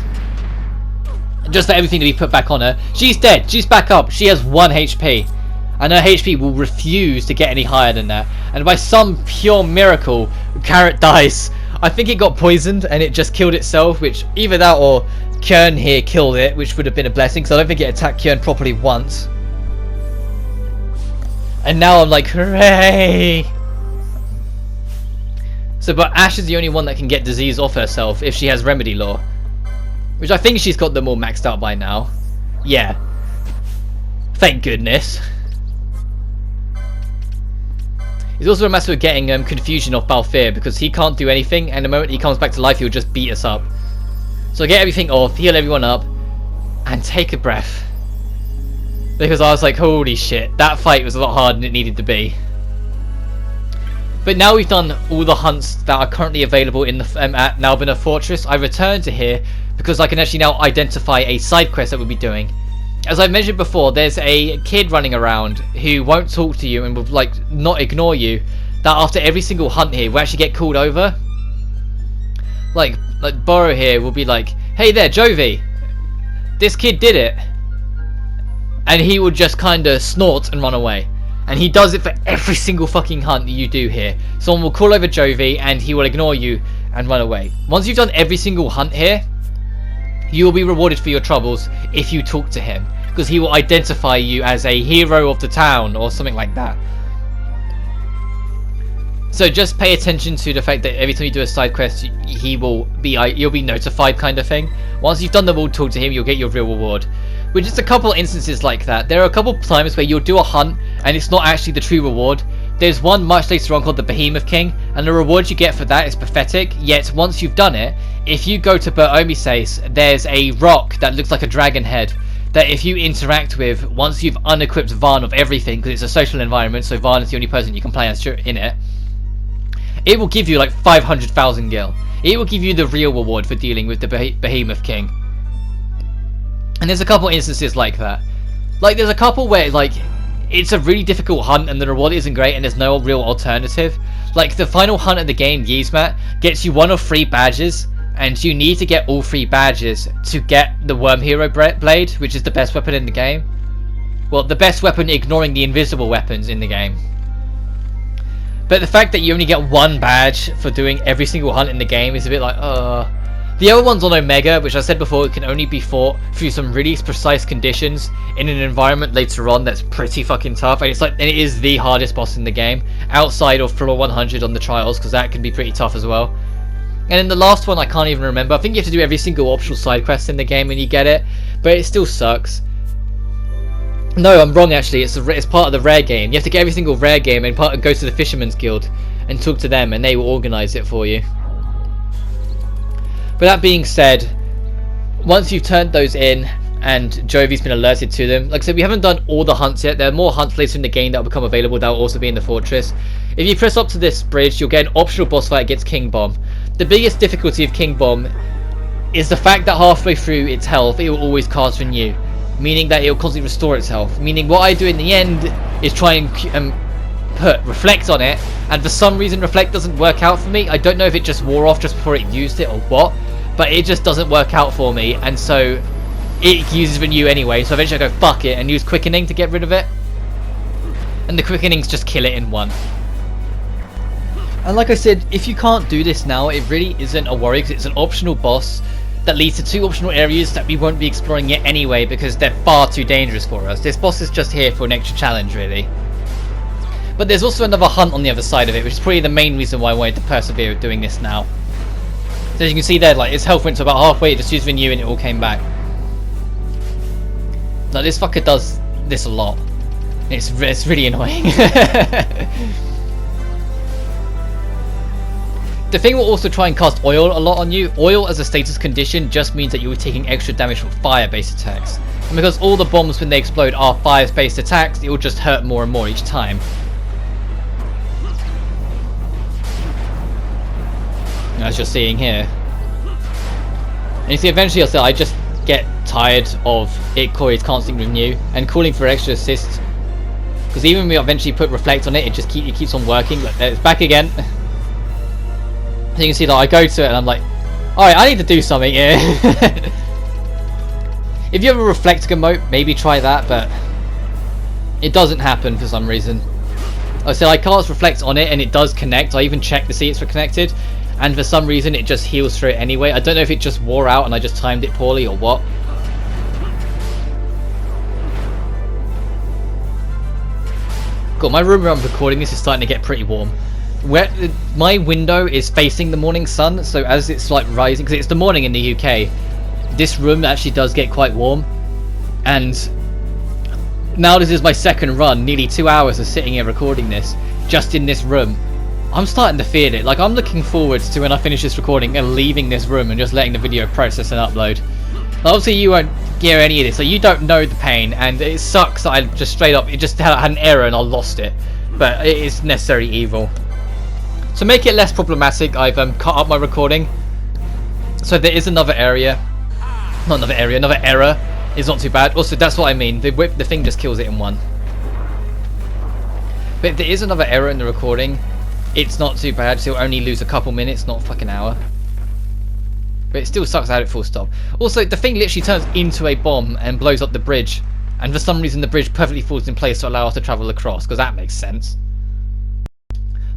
Just for everything to be put back on her. She's dead. She's back up. She has 1 HP. And her HP will refuse to get any higher than that. And by some pure miracle, Carrot dies. I think it got poisoned and it just killed itself, which either that or Kjern here killed it, which would have been a blessing, because I don't think it attacked Kjern properly once. And now I'm like, hooray! So, but Ash is the only one that can get disease off herself if she has Remedy Law. Which I think she's got them all maxed out by now. Yeah. Thank goodness. It's also a matter of getting confusion off Balthier, because he can't do anything, and the moment he comes back to life he'll just beat us up. So get everything off, heal everyone up, and take a breath. Because I was like, holy shit, that fight was a lot harder than it needed to be. But now we've done all the hunts that are currently available in the at Nalbina Fortress, I return to here because I can actually now identify a side quest that we'll be doing. As I mentioned before, there's a kid running around who won't talk to you and will like not ignore you. That after every single hunt here, we actually get called over. Like Borrow here will be like, "Hey there, Jovi, this kid did it," and he will just kind of snort and run away. And he does it for every single fucking hunt that you do here. Someone will call over Jovi and he will ignore you and run away. Once you've done every single hunt here, you will be rewarded for your troubles if you talk to him, because he will identify you as a hero of the town or something like that. So just pay attention to the fact that every time you do a side quest, you'll be notified, kind of thing. Once you've done them all, talk to him, you'll get your real reward. With just a couple instances like that, there are a couple times where you'll do a hunt and it's not actually the true reward. There's one much later on called the Behemoth King, and the reward you get for that is pathetic, yet once you've done it, if you go to Bur-Omises, there's a rock that looks like a dragon head that if you interact with, once you've unequipped Varn of everything, because it's a social environment, so Varn is the only person you can play as in it, it will give you like 500,000 gil. It will give you the real reward for dealing with the Behemoth King. And there's a couple instances like that. Like there's a couple where like it's a really difficult hunt and the reward isn't great and there's no real alternative. Like the final hunt of the game, Yzmat, gets you 1 of 3 badges, and you need to get all 3 badges to get the Worm Hero Blade, which is the best weapon in the game. Well, the best weapon ignoring the invisible weapons in the game. But the fact that you only get 1 badge for doing every single hunt in the game is a bit like, The other one's on Omega, which I said before, it can only be fought through some really precise conditions in an environment later on that's pretty fucking tough, and it is the hardest boss in the game, outside of floor 100 on the trials, because that can be pretty tough as well. And then the last one I can't even remember. I think you have to do every single optional side quest in the game when you get it, but it still sucks. No, I'm wrong actually, it's part of the rare game. You have to get every single rare game and go to the Fisherman's Guild and talk to them and they will organise it for you. But that being said, once you've turned those in and Jovi's been alerted to them, like I said, we haven't done all the hunts yet. There are more hunts later in the game that will become available that will also be in the fortress. If you press up to this bridge, you'll get an optional boss fight against King Bomb. The biggest difficulty of King Bomb is the fact that halfway through its health, it will always cast Renew, meaning that it will constantly restore its health. Meaning what I do in the end is try and put Reflect on it, and for some reason Reflect doesn't work out for me. I don't know if it just wore off just before it used it or what, but it just doesn't work out for me, and so it uses Renew anyway, so eventually I go fuck it and use Quickening to get rid of it, and the Quickenings just kill it in one. And like I said, if you can't do this now, it really isn't a worry, because it's an optional boss that leads to 2 optional areas that we won't be exploring yet anyway, because they're far too dangerous for us. This boss is just here for an extra challenge really. But there's also another hunt on the other side of it, which is probably the main reason why I wanted to persevere with doing this now. So as you can see there, like, its health went to about halfway, it just used Renew and it all came back. Like, this fucker does this a lot. It's really annoying. The thing will also try and cast Oil a lot on you. Oil as a status condition just means that you're taking extra damage from fire-based attacks. And because all the bombs when they explode are fire-based attacks, it will just hurt more and more each time. As you're seeing here. And you see, eventually I just get tired of it constantly renew and calling for extra assists. Because even when we eventually put reflect on it, it keeps on working. Look, it's back again. So you can see that I go to it and I'm like, alright, I need to do something here. If you have a reflect emote, maybe try that, but it doesn't happen for some reason. Like I said, I cast reflect on it and it does connect. I even checked to see it's connected, and for some reason it just heals through it anyway. I don't know if it just wore out and I just timed it poorly or what. God, my room where I'm recording this is starting to get pretty warm. Where my window is facing the morning sun, so as it's like rising, because it's the morning in the UK, this room actually does get quite warm. And now this is my second run, nearly 2 hours of sitting here recording this, just in this room. I'm starting to feel it. Like, I'm looking forward to when I finish this recording and leaving this room and just letting the video process and upload. Obviously you won't hear any of this, so you don't know the pain, and it sucks that I just straight up, it just had an error and I lost it. But it is necessary evil. To make it less problematic, I've cut up my recording. So there is another area. Not another area, another error. Is not too bad. Also, that's what I mean. The thing just kills it in one. But if there is another error in the recording, it's not too bad. So you'll only lose a couple minutes, not a fucking hour. But it still sucks out at full stop. Also, the thing literally turns into a bomb and blows up the bridge. And for some reason, the bridge perfectly falls in place to allow us to travel across, because that makes sense.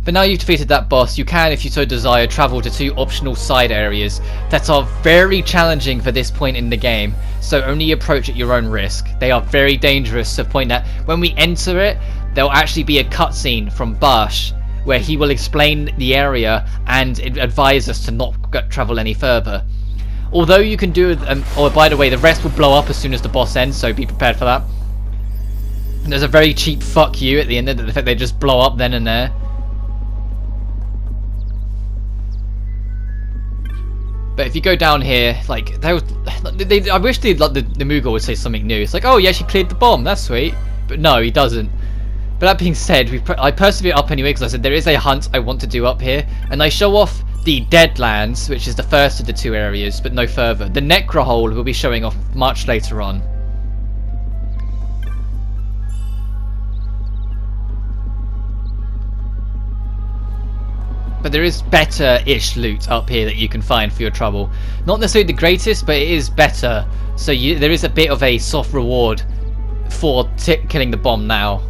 But now you've defeated that boss, you can, if you so desire, travel to 2 optional side areas that are very challenging for this point in the game, so only approach at your own risk. They are very dangerous to the point that when we enter it, there'll actually be a cutscene from Bash where he will explain the area and advise us to not travel any further. Although you can do, by the way, the rest will blow up as soon as the boss ends, so be prepared for that. And there's a very cheap fuck you at the end of the fact they just blow up then and there. But if you go down here, like, I wish the Moogle would say something new. It's like, oh, yeah, she cleared the bomb, that's sweet. But no, he doesn't. But that being said, I persevere up anyway, because I said there is a hunt I want to do up here. And I show off the Deadlands, which is the first of the 2 areas, but no further. The Necrohole will be showing off much later on. But there is better-ish loot up here that you can find for your trouble. Not necessarily the greatest, but it is better. So there is a bit of a soft reward for killing the bomb now.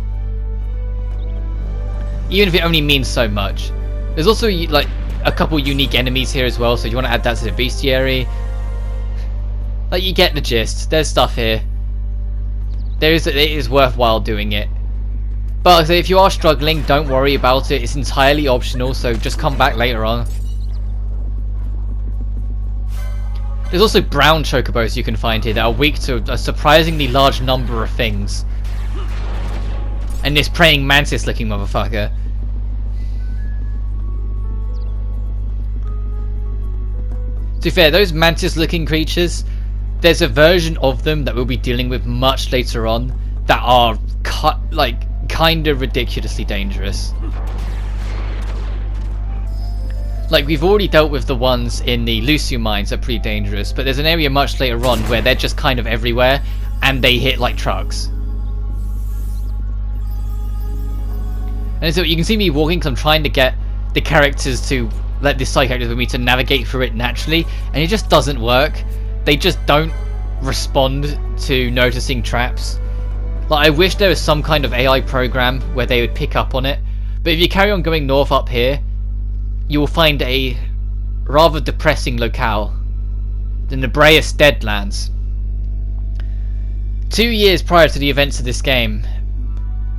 Even if it only means so much. There's also like a couple unique enemies here as well, so if you want to add that to the bestiary. Like, you get the gist. There's stuff here. It is worthwhile doing it. But if you are struggling, don't worry about it. It's entirely optional, so just come back later on. There's also brown chocobos you can find here that are weak to a surprisingly large number of things. And this praying mantis looking motherfucker. To be fair, those mantis looking creatures, there's a version of them that we'll be dealing with much later on that are kind of ridiculously dangerous. Like, we've already dealt with the ones in the Lucio mines that are pretty dangerous, but there's an area much later on where they're just kind of everywhere and they hit like trucks. And so you can see me walking because I'm trying to get the characters to let this side characters with me to navigate through it naturally, and it just doesn't work. They just don't respond to noticing traps. Like, I wish there was some kind of AI program where they would pick up on it, but if you carry on going north up here, you will find a rather depressing locale, the Nebraeus Deadlands. 2 years prior to the events of this game,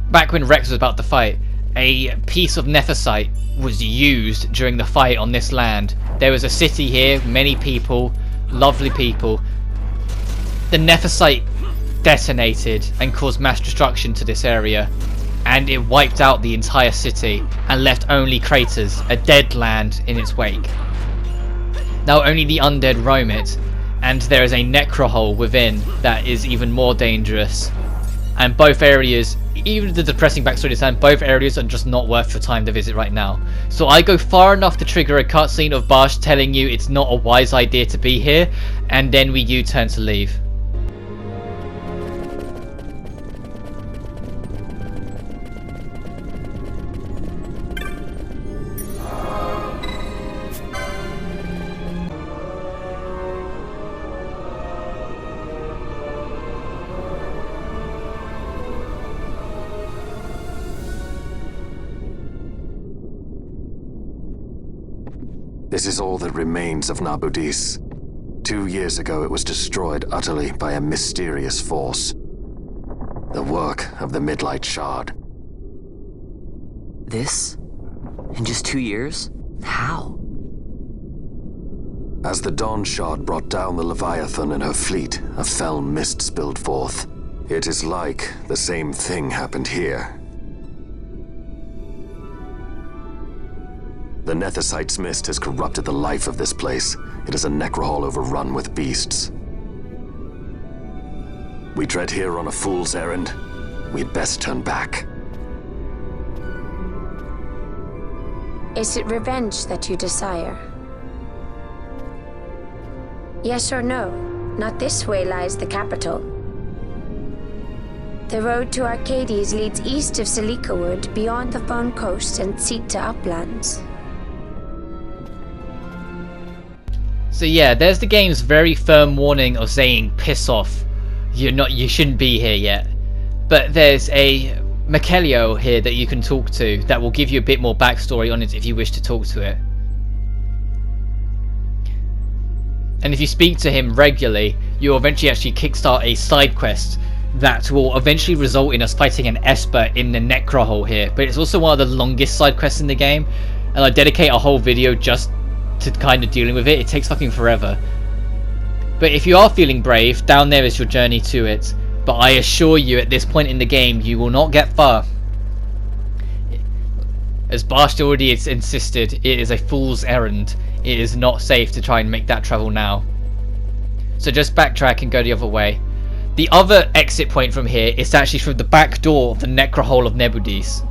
back when Rex was about to fight, a piece of nephesite was used during the fight on this land. There was a city here, many people, lovely people. The nephesite detonated and caused mass destruction to this area, and it wiped out the entire city and left only craters, a dead land in its wake. Now only the undead roam it, and there is a necrohole within that is even more dangerous. and both areas, even the depressing backstory this time, both areas are just not worth your time to visit right now. So I go far enough to trigger a cutscene of Barsh telling you it's not a wise idea to be here, and then we U-turn to leave. This is all that remains of Nabudis. 2 years ago it was destroyed utterly by a mysterious force. The work of the Midlight Shard. This? In just 2 years? How? As the Dawn Shard brought down the Leviathan and her fleet, a fell mist spilled forth. It is like the same thing happened here. The Nethicite's mist has corrupted the life of this place. It is a necrohol overrun with beasts. We tread here on a fool's errand. We'd best turn back. Is it revenge that you desire? Yes or no? Not this way lies the capital. The road to Arcades leads east of Celica Wood, beyond the Fawn Coast and Sita Uplands. So yeah, there's the game's very firm warning of saying, piss off, you shouldn't be here yet. But there's a Michelio here that you can talk to that will give you a bit more backstory on it if you wish to talk to it. And if you speak to him regularly, you'll eventually actually kickstart a side quest that will eventually result in us fighting an Esper in the Necrohole here. But it's also one of the longest side quests in the game, and I dedicate a whole video just to kind of dealing with it. It takes fucking forever. But if you are feeling brave, down there is your journey to it. But I assure you, at this point in the game, you will not get far. As Barsh already has insisted, it is a fool's errand. It is not safe to try and make that travel now. So just backtrack and go the other way. The other exit point from here is actually through the back door of the Necrohole of Nebudis.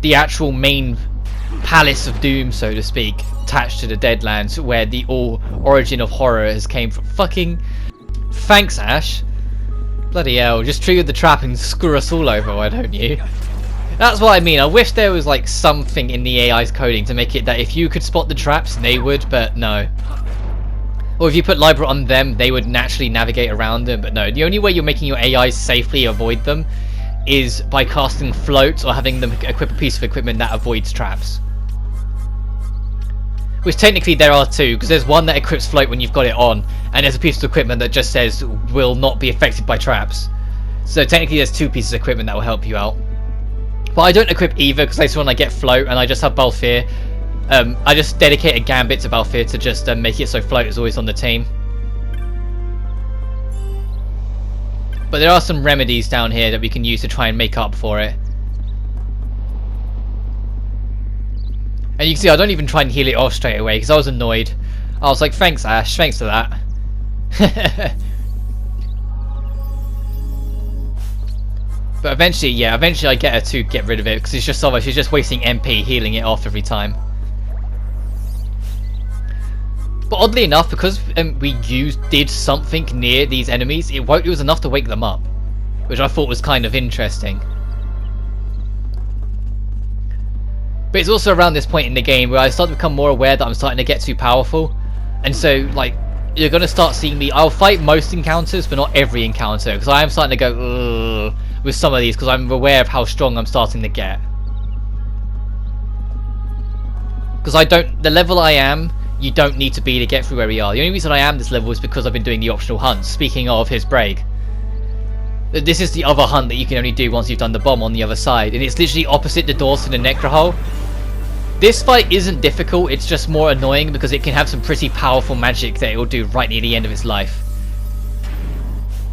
The actual main Palace of Doom, so to speak, attached to the Deadlands, where the origin of horror has came from. Fucking thanks, Ash. Bloody hell, just trigger the trap and screw us all over, why don't you? That's what I mean. I wish there was like something in the AI's coding to make it that if you could spot the traps, they would, but no. Or if you put Libra on them, they would naturally navigate around them, but no. The only way you're making your AIs safely avoid them is by casting floats or having them equip a piece of equipment that avoids traps. Which technically there are two, because there's one that equips float when you've got it on, and there's a piece of equipment that just says will not be affected by traps. So technically there's two pieces of equipment that will help you out. But I don't equip either, because later on I get float and I just have Balthier. I just dedicate a gambit to Balthier to just make it so float is always on the team. But there are some remedies down here that we can use to try and make up for it. And you can see I don't even try and heal it off straight away because I was annoyed. I was like, thanks Ash, thanks for that. But eventually, yeah, I get her to get rid of it because it's just otherwise she's just wasting MP healing it off every time. But oddly enough, because we did something near these enemies, it was enough to wake them up, which I thought was kind of interesting. But it's also around this point in the game where I start to become more aware that I'm starting to get too powerful. And so, like, you're going to start seeing me... I'll fight most encounters, but not every encounter. Because I am starting to go, ugh, with some of these, because I'm aware of how strong I'm starting to get. Because the level I am, you don't need to be to get through where we are. The only reason I am this level is because I've been doing the optional hunts. Speaking of his break. This is the other hunt that you can only do once you've done the bomb on the other side. And it's literally opposite the doors to the Necrohole. This fight isn't difficult, it's just more annoying because it can have some pretty powerful magic that it will do right near the end of its life.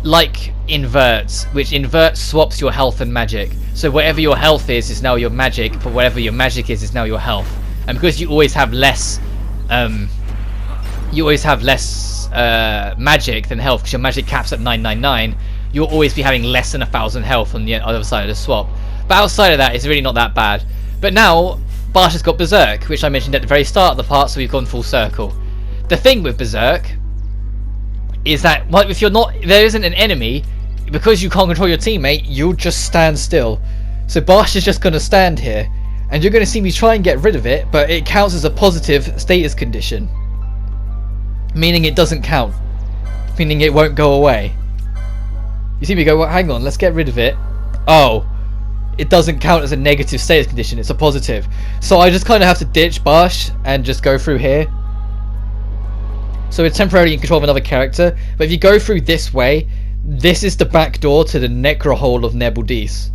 Like inverts, which invert swaps your health and magic. So whatever your health is now your magic, but whatever your magic is now your health. And because you always have less magic than health, because your magic caps at 999, you'll always be having less than 1,000 health on the other side of the swap. But outside of that, it's really not that bad. But now, Barsh has got Berserk, which I mentioned at the very start of the part, so we've gone full circle. The thing with Berserk is that if you're not, there isn't an enemy, because you can't control your teammate, you'll just stand still. So Barsh is just going to stand here, and you're going to see me try and get rid of it, but it counts as a positive status condition. Meaning it doesn't count. Meaning it won't go away. You see me go, well, hang on, let's get rid of it. Oh. It doesn't count as a negative status condition, it's a positive. So I just kind of have to ditch Barsh and just go through here. So it's temporarily in control of another character, but if you go through this way, this is the back door to the Necro Hole of Nebudis.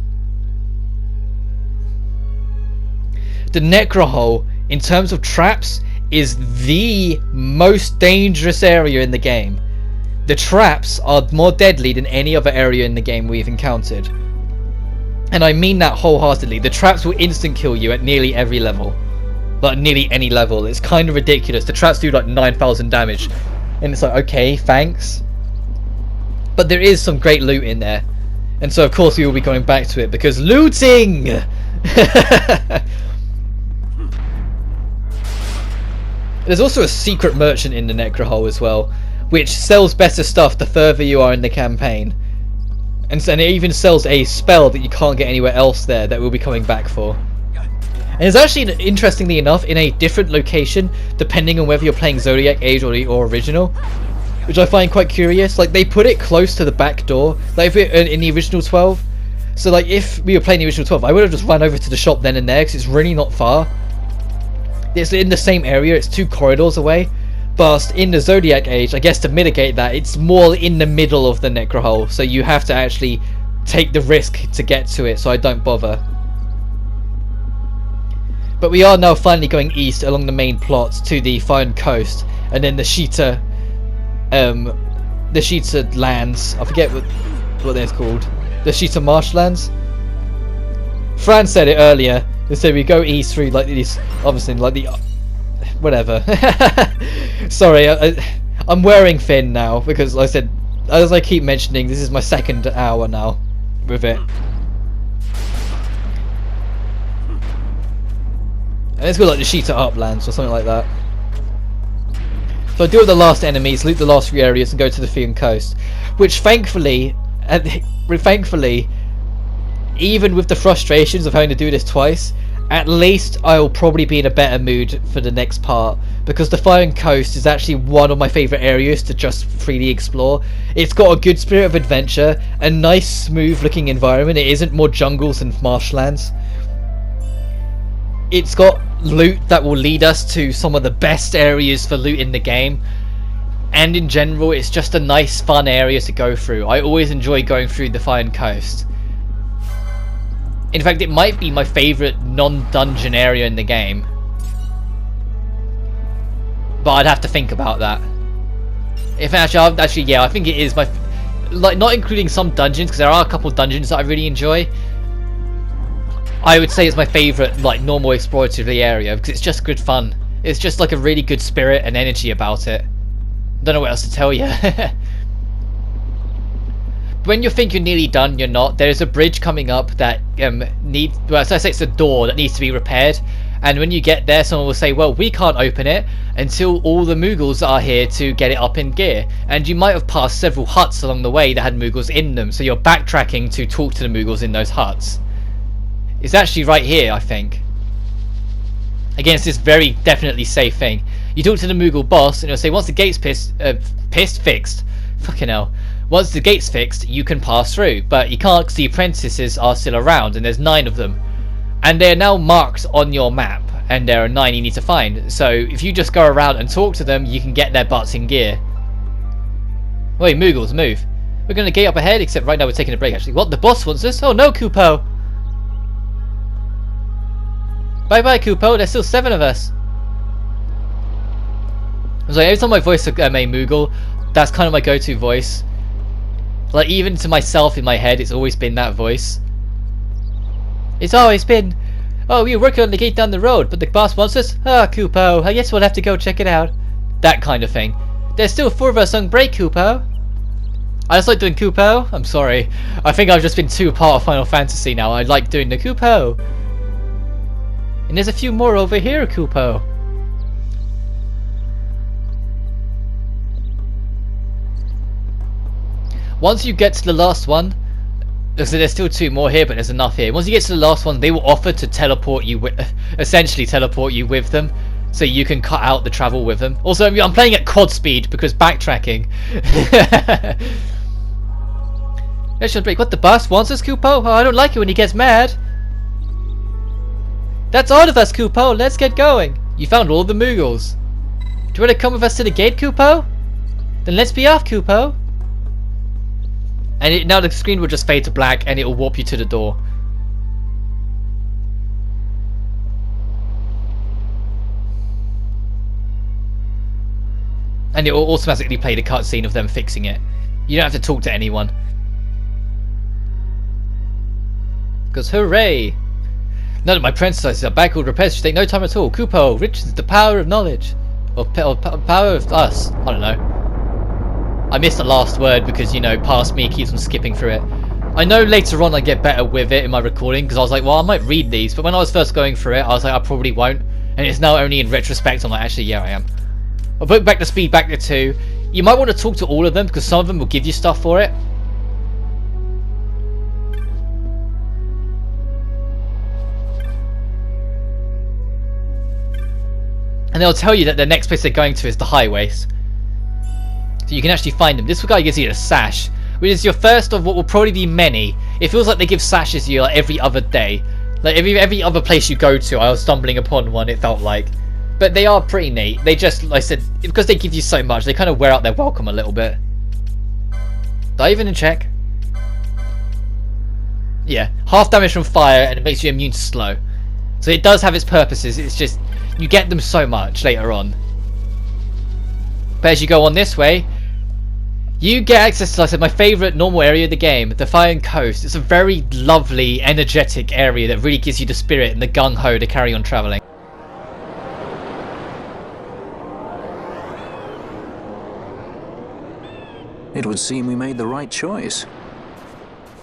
The Necro Hole, in terms of traps, is the most dangerous area in the game. The traps are more deadly than any other area in the game we've encountered. And I mean that wholeheartedly. The traps will instant kill you at nearly every level. Like nearly any level. It's kind of ridiculous. The traps do like 9,000 damage. And it's like, okay, thanks. But there is some great loot in there. And so of course we will be going back to it because looting! There's also a secret merchant in the Necro Hole as well, which sells better stuff the further you are in the campaign. And it even sells a spell that you can't get anywhere else there that we'll be coming back for. And it's actually, interestingly enough, in a different location depending on whether you're playing Zodiac Age or original, which I find quite curious. Like, they put it close to the back door, like if we're in the original 12. So like if we were playing the original 12, I would have just run over to the shop then and there because it's really not far. It's in the same area, it's 2 corridors away. But in the Zodiac Age, I guess to mitigate that, it's more in the middle of the Necro Hole, so you have to actually take the risk to get to it, so I don't bother. But we are now finally going east along the main plot to the Foreign Coast, and then the Sheeta lands. I forget what they're called. The Sheeta Marshlands. Fran said it earlier. They said we go east through like these, obviously like the. Whatever. Sorry, I'm wearing Finn now because, like I said, as I keep mentioning, this is my second hour now with it. And let's go like the Sheeta Uplands or something like that. So I deal with the last enemies, loot the last 3 areas, and go to the Foreign Coast, which thankfully, even with the frustrations of having to do this twice, at least I'll probably be in a better mood for the next part, because the Foreign Coast is actually one of my favourite areas to just freely explore. It's got a good spirit of adventure, a nice smooth looking environment. It isn't more jungles and marshlands. It's got loot that will lead us to some of the best areas for loot in the game, and in general it's just a nice fun area to go through. I always enjoy going through the Foreign Coast. In fact, it might be my favourite non-dungeon area in the game. But I'd have to think about that. If actually, yeah, I think it is my... Like, not including some dungeons, because there are a couple of dungeons that I really enjoy. I would say it's my favourite, like, normal exploratory area, because it's just good fun. It's just like a really good spirit and energy about it. Don't know what else to tell you. When you think you're nearly done, you're not. There's a bridge coming up that needs... Well, as I say, it's a door that needs to be repaired. And when you get there, someone will say, well, we can't open it until all the Mughals are here to get it up in gear. And you might have passed several huts along the way that had Mughals in them, so you're backtracking to talk to the Mughals in those huts. It's actually right here, I think. Again, it's this very definitely safe thing. You talk to the Mughal boss, and he'll say, once the gate's fixed... Fucking hell. Once the gate's fixed, you can pass through, but you can't because the apprentices are still around, and there's 9 of them. And they're now marked on your map, and there are 9 you need to find. So if you just go around and talk to them, you can get their butts in gear. Wait, Mughals, move. We're going to gate up ahead, except right now we're taking a break, actually. What, the boss wants us? Oh no, Kupo! Bye-bye, Kupo, there's still 7 of us. I was like, every time I voice a Mughal, that's kind of my go-to voice. Like, even to myself in my head, it's always been that voice. It's always been, oh, we're working on the gate down the road, but the boss wants us? Ah, Kupo, I guess we'll have to go check it out. That kind of thing. There's still 4 of us on break, Kupo. I just like doing Kupo. I'm sorry. I think I've just been too part of Final Fantasy now. I like doing the Kupo. And there's a few more over here, Kupo. Once you get to the last one, so there's still 2 more here, but there's enough here. Once you get to the last one, they will offer to teleport you with, essentially teleport you with them, so you can cut out the travel with them. Also, I'm playing at quad speed because backtracking. Let's break. What, the boss wants us, Kupo? Oh, I don't like it when he gets mad. That's all of us, Kupo. Let's get going. You found all the Moogles. Do you want to come with us to the gate, Kupo? Then let's be off, Kupo. And now the screen will just fade to black and it will warp you to the door. And it will automatically play the cutscene of them fixing it. You don't have to talk to anyone. Because hooray! None of my predecessors are backward repairs should take no time at all. Kupo, riches is the power of knowledge. Or power of us. I don't know. I missed the last word because, you know, past me keeps on skipping through it. I know later on I get better with it in my recording because I was like, well, I might read these, but when I was first going through it, I was like, I probably won't. And it's now only in retrospect I'm like, actually, yeah, I am. I'll put back the speed back to 2. You might want to talk to all of them because some of them will give you stuff for it. And they'll tell you that the next place they're going to is the highways. So you can actually find them. This guy gives you a sash, which is your first of what will probably be many. It feels like they give sashes to you like every other day. Like every other place you go to, I was stumbling upon one, it felt like. But they are pretty neat. They just, like I said, because they give you so much, they kind of wear out their welcome a little bit. Dive in and check. Yeah, half damage from fire and it makes you immune to slow. So it does have its purposes, it's just, you get them so much later on. But as you go on this way, you get access to, like I said, my favourite normal area of the game, the Fire Coast. It's a very lovely, energetic area that really gives you the spirit and the gung-ho to carry on travelling. It would seem we made the right choice.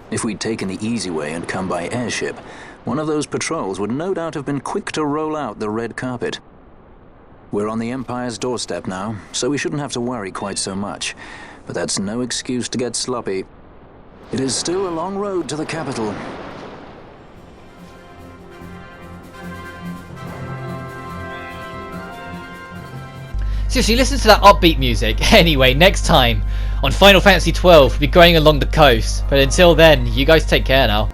If we'd taken the easy way and come by airship, one of those patrols would no doubt have been quick to roll out the red carpet. We're on the Empire's doorstep now, so we shouldn't have to worry quite so much. But that's no excuse to get sloppy. It is still a long road to the capital. Seriously, listen to that upbeat music. Anyway, next time on Final Fantasy XII, we'll be going along the coast. But until then, you guys take care now.